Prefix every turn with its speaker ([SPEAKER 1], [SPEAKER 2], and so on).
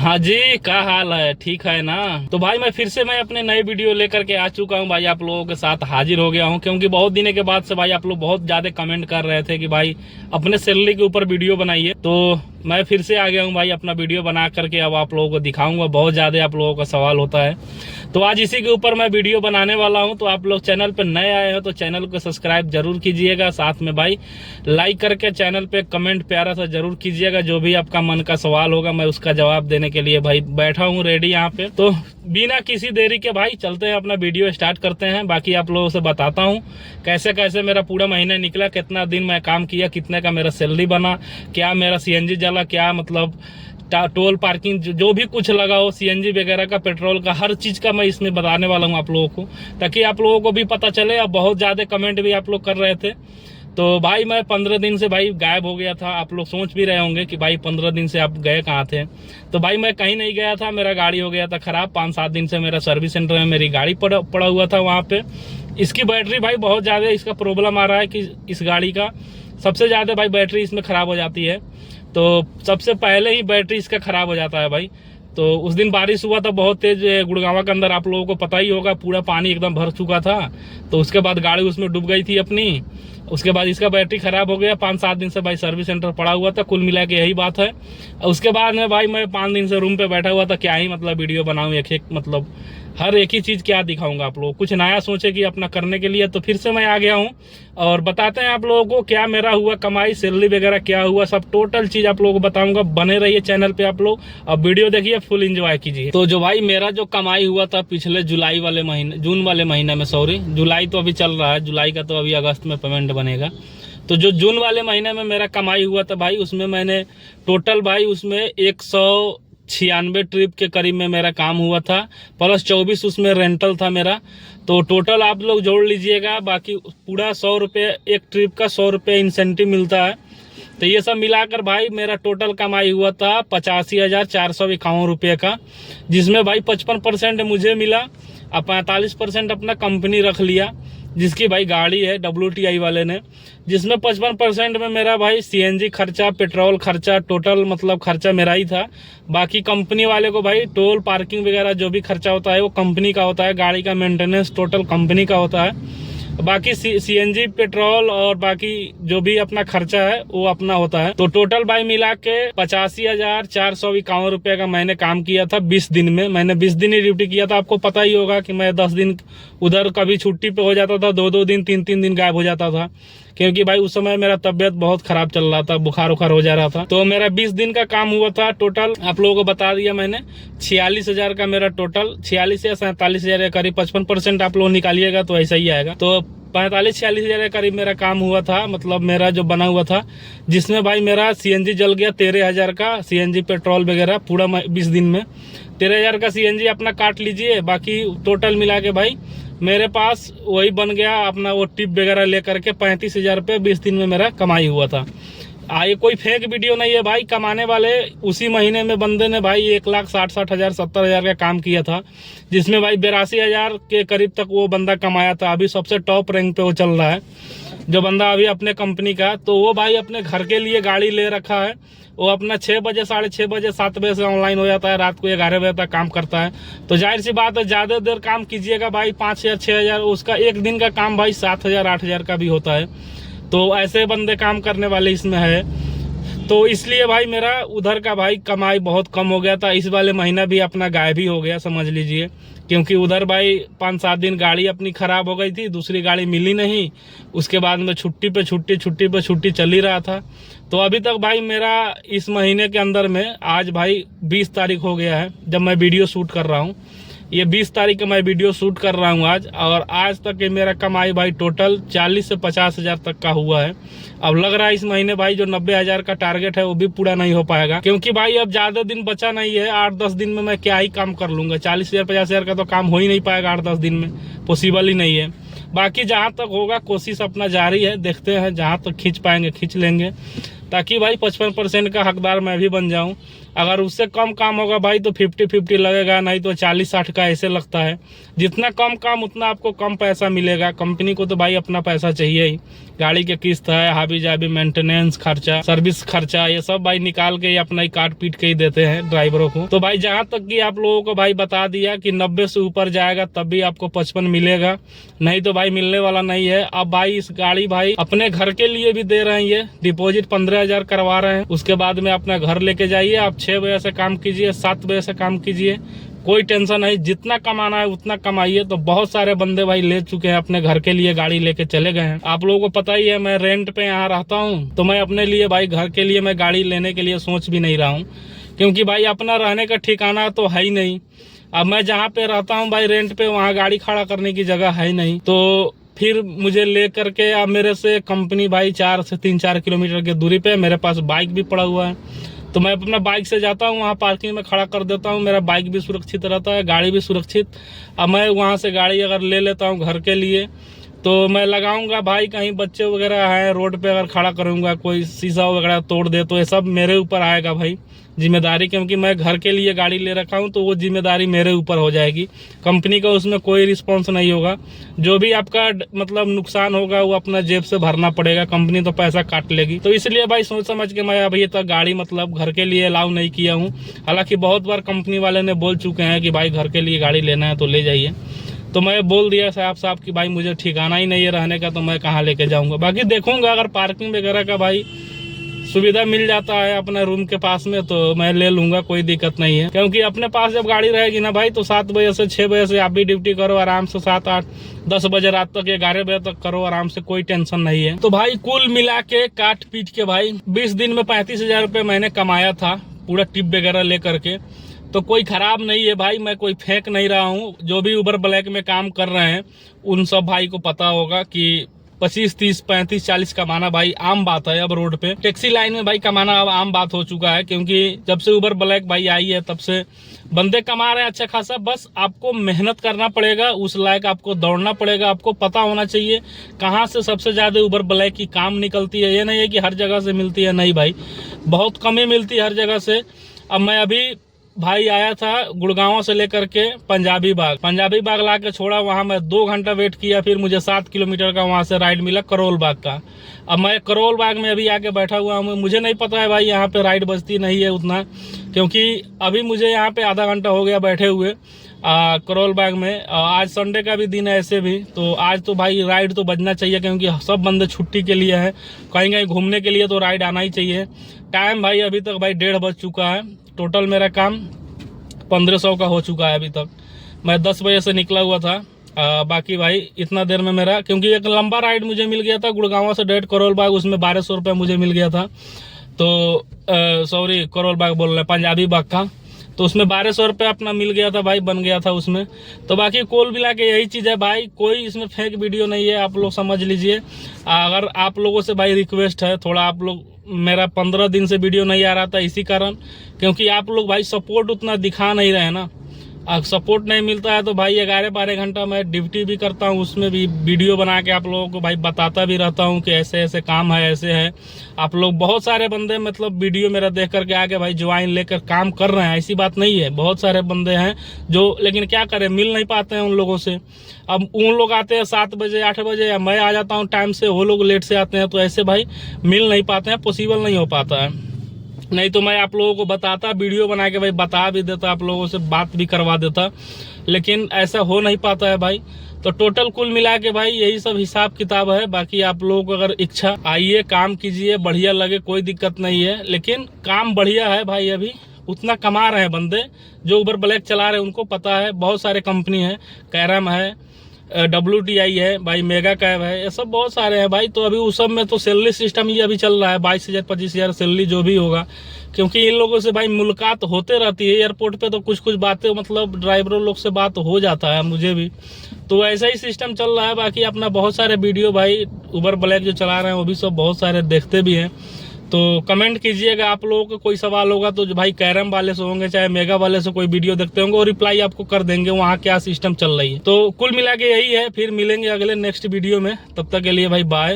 [SPEAKER 1] हाँ जी, क्या हाल है? ठीक है ना? तो भाई मैं अपने नए वीडियो लेकर के आ चुका हूँ भाई, आप लोगों के साथ हाजिर हो गया हूँ। क्योंकि बहुत दिनों के बाद से भाई आप लोग बहुत ज्यादा कमेंट कर रहे थे कि भाई अपने सैलरी के ऊपर वीडियो बनाइए, तो मैं फिर से आ गया हूँ भाई अपना वीडियो बना करके। अब आप लोगों को दिखाऊंगा, बहुत ज्यादा आप लोगों का सवाल होता है, तो आज इसी के ऊपर मैं वीडियो बनाने वाला हूँ। तो आप लोग चैनल पे नए आए हो तो चैनल को सब्सक्राइब जरूर कीजिएगा, साथ में भाई लाइक करके चैनल पे कमेंट प्यारा सा जरूर कीजिएगा। जो भी आपका मन का सवाल होगा मैं उसका जवाब देने के लिए भाई बैठा हूँ रेडी यहाँ पे। तो बिना किसी देरी के भाई चलते हैं, अपना वीडियो स्टार्ट करते हैं। बाकी आप लोगों से बताता हूँ कैसे कैसे मेरा पूरा महीना निकला, कितना दिन मैं काम किया, कितने का मेरा सैलरी बना, क्या मेरा सीएनजी जला, क्या मतलब टोल पार्किंग जो भी कुछ लगा हो, सीएनजी वगैरह का, पेट्रोल का, हर चीज का मैं इसमें बताने वाला हूँ आप लोगों को, ताकि आप लोगों को भी पता चले। अब बहुत ज्यादा कमेंट भी आप लोग कर रहे थे। तो भाई मैं 15 दिन से भाई गायब हो गया था। आप लोग सोच भी रहे होंगे कि भाई 15 दिन से आप गए कहाँ थे। तो भाई मैं कहीं नहीं गया था, मेरा गाड़ी हो गया था खराब। 5-7 दिन से मेरा सर्विस सेंटर में मेरी गाड़ी पड़ा हुआ था वहाँ पे। इसकी बैटरी भाई बहुत ज्यादा इसका प्रॉब्लम आ रहा है कि इस गाड़ी का सबसे ज्यादा भाई बैटरी इसमें खराब हो जाती है। तो सबसे पहले ही बैटरी इसका खराब हो जाता है भाई। तो उस दिन बारिश हुआ था बहुत तेज गुड़गांव के अंदर, आप लोगों को पता ही होगा, पूरा पानी एकदम भर चुका था। तो उसके बाद गाड़ी उसमें डूब गई थी अपनी। उसके बाद इसका बैटरी खराब हो गया। 5-7 दिन से भाई सर्विस सेंटर पड़ा हुआ था, कुल मिला के यही बात है। उसके बाद में भाई मैं 5 दिन से रूम पे बैठा हुआ था, क्या ही मतलब वीडियो बनाऊं, एक मतलब हर एक ही चीज क्या दिखाऊंगा आप लोगों को। कुछ नया सोचे कि अपना करने के लिए, तो फिर से मैं आ गया हूँ और बताते हैं आप लोगों को क्या मेरा हुआ कमाई, सैलरी वगैरह क्या हुआ, सब टोटल चीज आप लोगों को बताऊंगा। बने रहिए चैनल पे आप लोग, अब वीडियो देखिए, फुल एंजॉय कीजिए। तो जो भाई मेरा जो कमाई हुआ था पिछले जून वाले महीने में, सॉरी जुलाई तो अभी चल रहा है, जुलाई का तो अभी अगस्त में पेमेंट बनेगा। तो जो जून वाले महीने में मेरा कमाई हुआ था भाई, उसमें मैंने टोटल भाई उसमें 196 ट्रिप के करीब में मेरा काम हुआ था, प्लस 24 उसमें रेंटल था मेरा। तो टोटल आप लोग जोड़ लीजिएगा, बाकी पूरा 100 रुपये एक ट्रिप का, 100 रुपये इंसेंटिव मिलता है। तो ये सब मिलाकर भाई मेरा टोटल कमाई हुआ था 85,451 रुपये का, जिसमें भाई 55% मुझे मिला और 45% अपना कंपनी रख लिया, जिसकी भाई गाड़ी है WTI वाले ने, जिसमें 55% में मेरा भाई सीएनजी खर्चा, पेट्रोल खर्चा, टोटल मतलब खर्चा मेरा ही था। बाकी कंपनी वाले को भाई टोल पार्किंग वगैरह जो भी खर्चा होता है वो कंपनी का होता है, गाड़ी का मेंटेनेंस टोटल कंपनी का होता है। बाकी सीएनजी, पेट्रोल और बाकी जो भी अपना खर्चा है वो अपना होता है। तो टोटल भाई मिला के 85,451 रुपये का मैंने काम किया था 20 दिन में। मैंने 20 दिन ही ड्यूटी किया था। आपको पता ही होगा कि मैं 10 दिन उधर कभी छुट्टी पे हो जाता था, 2-2 दिन 3-3 दिन गायब हो जाता था, क्योंकि भाई उस समय मेरा तबियत बहुत खराब चल रहा था, बुखार उखार हो जा रहा था। तो मेरा 20 दिन का काम हुआ था टोटल, आप लोगों को बता दिया मैंने। 46,000 का मेरा टोटल, 46 या 47,000 के करीब, 55% आप लोग निकालिएगा तो ऐसा ही आएगा। तो 45-46,000 के करीब मेरा काम हुआ था, मतलब मेरा जो बना हुआ था, जिसमें भाई मेरा सीएनजी जल गया 13,000 का, सीएनजी पेट्रोल वगैरह पूरा 20 दिन में 13,000 का सीएनजी अपना काट लीजिए। बाकी टोटल मिला के भाई मेरे पास वही बन गया अपना, वो टिप वगैरह लेकर के 35,000 रुपये 20 दिन में मेरा कमाई हुआ था। ये कोई फेक वीडियो नहीं है भाई, कमाने वाले उसी महीने में बंदे ने भाई 1,60,60,000 70,000 का काम किया था, जिसमें भाई 82,000 के करीब तक वो बंदा कमाया था। अभी सबसे टॉप रैंक पे वो चल रहा है जो बंदा अभी अपने कंपनी का। तो वो भाई अपने घर के लिए गाड़ी ले रखा है, वो अपना 6 बजे, 6:30 बजे, 7 बजे से ऑनलाइन हो जाता है, रात को 11 बजे तक काम करता है। तो जाहिर सी बात है ज्यादा देर काम कीजिएगा भाई 5,000 6,000, उसका एक दिन का काम भाई 7,000 8,000 का भी होता है। तो ऐसे बंदे काम करने वाले इसमें है। तो इसलिए भाई मेरा उधर का भाई कमाई बहुत कम हो गया था। इस वाले महीना भी अपना गायब ही हो गया समझ लीजिए, क्योंकि उधर भाई 5-7 दिन गाड़ी अपनी खराब हो गई थी, दूसरी गाड़ी मिली नहीं। उसके बाद में छुट्टी पे छुट्टी चल ही रहा था। तो अभी तक भाई मेरा इस महीने के अंदर में, आज भाई 20 तारीख हो गया है जब मैं वीडियो शूट कर रहा हूँ, ये 20 तारीख का मैं वीडियो शूट कर रहा हूँ आज, और आज तक ये मेरा कमाई भाई टोटल 40 से 50,000 तक का हुआ है। अब लग रहा है इस महीने भाई जो 90,000 का टारगेट है वो भी पूरा नहीं हो पाएगा, क्योंकि भाई अब ज्यादा दिन बचा नहीं है। 8-10 दिन में मैं क्या ही काम कर लूंगा, 40,000 50,000 का तो काम हो ही नहीं पाएगा 8-10 दिन में, पॉसिबल ही नहीं है। बाकी जहां तक होगा कोशिश अपना जारी है, देखते हैं जहां तक खींच पाएंगे खींच लेंगे, ताकि भाई 55% का हकदार मैं भी बन जाऊं। अगर उससे कम काम होगा भाई तो 50-50 लगेगा, नहीं तो 40-60 का ऐसे लगता है। जितना कम काम उतना आपको कम पैसा मिलेगा। कंपनी को तो भाई अपना पैसा चाहिए ही, गाड़ी के किस्त है, हाबी जाबी, मेंटेनेंस खर्चा, सर्विस खर्चा, ये सब भाई निकाल के अपना ही काट पीट के ही देते हैं ड्राइवरों को। तो भाई जहां तक कि आप लोगों को भाई बता दिया कि 90 से ऊपर जाएगा तब भी आपको 55 मिलेगा, नहीं तो भाई मिलने वाला नहीं है। अब भाई इस गाड़ी भाई अपने घर के लिए भी दे रहे हैं, ये डिपॉजिट 15,000 करवा रहे हैं। उसके बाद में अपना घर लेके जाइए, आप 6 बजे से काम कीजिए, 7 बजे से काम कीजिए, कोई टेंशन नहीं, जितना कमाना है उतना कमाइए। तो बहुत सारे बंदे भाई ले चुके हैं, अपने घर के लिए गाड़ी लेके चले गए हैं। आप लोगों को पता ही है मैं रेंट पे यहाँ रहता हूँ, तो मैं अपने लिए भाई घर के लिए मैं गाड़ी लेने के लिए सोच भी नहीं रहा हूँ, क्योंकि भाई अपना रहने का ठिकाना तो है ही नहीं। अब मैं जहाँ पे रहता हूँ भाई रेंट पे, वहाँ गाड़ी खड़ा करने की जगह है ही नहीं, तो फिर मुझे ले करके अब मेरे से कंपनी भाई 4 से 3-4 किलोमीटर की दूरी पे, मेरे पास बाइक भी पड़ा हुआ है, तो मैं अपना बाइक से जाता हूँ, वहाँ पार्किंग में खड़ा कर देता हूँ, मेरा बाइक भी सुरक्षित रहता है, गाड़ी भी सुरक्षित। अब मैं वहाँ से गाड़ी अगर ले लेता हूँ घर के लिए, तो मैं लगाऊंगा भाई, कहीं बच्चे वगैरह हैं रोड पे अगर खड़ा करूंगा, कोई शीशा वगैरह तोड़ दे, तो ये सब मेरे ऊपर आएगा भाई जिम्मेदारी, क्योंकि मैं घर के लिए गाड़ी ले रखा हूं, तो वो जिम्मेदारी मेरे ऊपर हो जाएगी। कंपनी का उसमें कोई रिस्पॉन्स नहीं होगा, जो भी आपका मतलब नुकसान होगा वो अपना जेब से भरना पड़ेगा, कंपनी तो पैसा काट लेगी। तो इसलिए भाई सोच समझ के मैं अभी तक गाड़ी मतलब घर के लिए अलाउ नहीं किया हूँ। हालांकि बहुत बार कंपनी वाले ने बोल चुके हैं कि भाई घर के लिए गाड़ी लेना है तो ले जाइए, तो मैं बोल दिया साहब कि भाई मुझे ठिकाना ही नहीं है रहने का, तो मैं कहाँ लेके जाऊंगा। बाकी देखूंगा अगर पार्किंग वगैरह का भाई सुविधा मिल जाता है अपने रूम के पास में, तो मैं ले लूंगा, कोई दिक्कत नहीं है। क्योंकि अपने पास जब गाड़ी रहेगी ना भाई, तो 7 बजे से 6 बजे से आप भी ड्यूटी करो आराम से, 7, 8, 10 बजे रात तक, 11 बजे तक करो आराम से, कोई टेंशन नहीं है। तो भाई कुल मिला के काट पीट के भाई 20 दिन में 35,000 रुपये मैंने कमाया था, पूरा टिप वगैरह ले करके। तो कोई खराब नहीं है भाई, मैं कोई फेंक नहीं रहा हूँ। जो भी उबर ब्लैक में काम कर रहे हैं उन सब भाई को पता होगा कि 25, 30, 35, 40 कमाना भाई आम बात है। अब रोड पे टैक्सी लाइन में भाई कमाना अब आम बात हो चुका है, क्योंकि जब से उबर ब्लैक भाई आई है तब से बंदे कमा रहे हैं अच्छा खासा। बस आपको मेहनत करना पड़ेगा, उस लायक आपको दौड़ना पड़ेगा, आपको पता होना चाहिए कहाँ से सबसे ज्यादा उबर ब्लैक की काम निकलती है। ये नहीं है कि हर जगह से मिलती है, नहीं भाई, बहुत कम ही मिलती है हर जगह से। अब मैं अभी भाई आया था गुड़गांव से लेकर के पंजाबी बाग ला के छोड़ा, वहां मैं 2 घंटा वेट किया, फिर मुझे 7 किलोमीटर का वहां से राइड मिला करोल बाग का। अब मैं करोल बाग में अभी आके बैठा हुआ हूँ, मुझे नहीं पता है भाई यहाँ पे राइड बजती नहीं है उतना, क्योंकि अभी मुझे यहाँ पे आधा घंटा हो गया बैठे हुए करोल बाग में। आज संडे का भी दिन है ऐसे भी, तो आज तो भाई राइड तो बजना चाहिए, क्योंकि सब बंदे छुट्टी के लिए है, कहीं कहीं घूमने के लिए तो राइड आना ही चाहिए। टाइम भाई अभी तक भाई 1:30 बज चुका है, टोटल मेरा काम 1500 का हो चुका है अभी तक। मैं 10 बजे से निकला हुआ था, बाकी भाई इतना देर में मेरा, क्योंकि एक लंबा राइड मुझे मिल गया था गुड़गांव से डायरेक्ट करोल बाग, उसमें 1200 रुपये मुझे मिल गया था। तो सॉरी करोल बाग बोल रहे हैं, पंजाबी बाग का, तो उसमें 1200 रुपये अपना मिल गया था भाई, बन गया था उसमें। तो बाकी कोल मिला के यही चीज़ है भाई, कोई इसमें फेक वीडियो नहीं है, आप लोग समझ लीजिए। अगर आप लोगों से भाई रिक्वेस्ट है थोड़ा, आप लोग, मेरा 15 दिन से वीडियो नहीं आ रहा था इसी कारण, क्योंकि आप लोग भाई सपोर्ट उतना दिखा नहीं रहे ना। सपोर्ट नहीं मिलता है तो भाई 11-12 घंटा मैं ड्यूटी भी करता हूँ, उसमें भी वीडियो बना के आप लोगों को भाई बताता भी रहता हूँ कि ऐसे ऐसे काम है, ऐसे है। आप लोग बहुत सारे बंदे मतलब वीडियो मेरा देख करके आके भाई ज्वाइन लेकर काम कर रहे हैं, ऐसी बात नहीं है, बहुत सारे बंदे हैं जो, लेकिन क्या करें, मिल नहीं पाते हैं उन लोगों से। अब उन लोग आते हैं 7 बजे 8 बजे, या मैं आ जाता हूँ टाइम से, वो लोग लेट से आते हैं, तो ऐसे भाई मिल नहीं पाते हैं, पॉसिबल नहीं हो पाता है। नहीं तो मैं आप लोगों को बताता, वीडियो बना के भाई बता भी देता, आप लोगों से बात भी करवा देता, लेकिन ऐसा हो नहीं पाता है भाई। तो टोटल कुल मिला के भाई यही सब हिसाब किताब है। बाकी आप लोगों को अगर इच्छा, आइए काम कीजिए, बढ़िया लगे कोई दिक्कत नहीं है, लेकिन काम बढ़िया है भाई। अभी उतना कमा रहे हैं बंदे जो उबर ब्लैक चला रहे हैं, उनको पता है, बहुत सारे कंपनी है, कैरम है, WTI है भाई, मेगा कैब है, ये सब बहुत सारे हैं भाई। तो अभी उस सब में तो सैलरी सिस्टम ही अभी चल रहा है, 22,000 25,000 सैलरी जो भी होगा, क्योंकि इन लोगों से भाई मुलाकात होते रहती है एयरपोर्ट पे, तो कुछ कुछ बातें मतलब ड्राइवरों लोग से बात हो जाता है, मुझे भी तो ऐसा ही सिस्टम चल रहा है। बाकी अपना बहुत सारे वीडियो भाई उबर ब्लैक जो चला रहे हैं वो भी सब बहुत सारे देखते भी हैं, तो कमेंट कीजिएगा। आप लोगों को कोई सवाल होगा तो जो भाई कैरम वाले से होंगे चाहे मेगा वाले से कोई वीडियो देखते होंगे, वो रिप्लाई आपको कर देंगे वहाँ क्या सिस्टम चल रही है। तो कुल मिला के यही है, फिर मिलेंगे अगले नेक्स्ट वीडियो में, तब तक के लिए भाई बाय।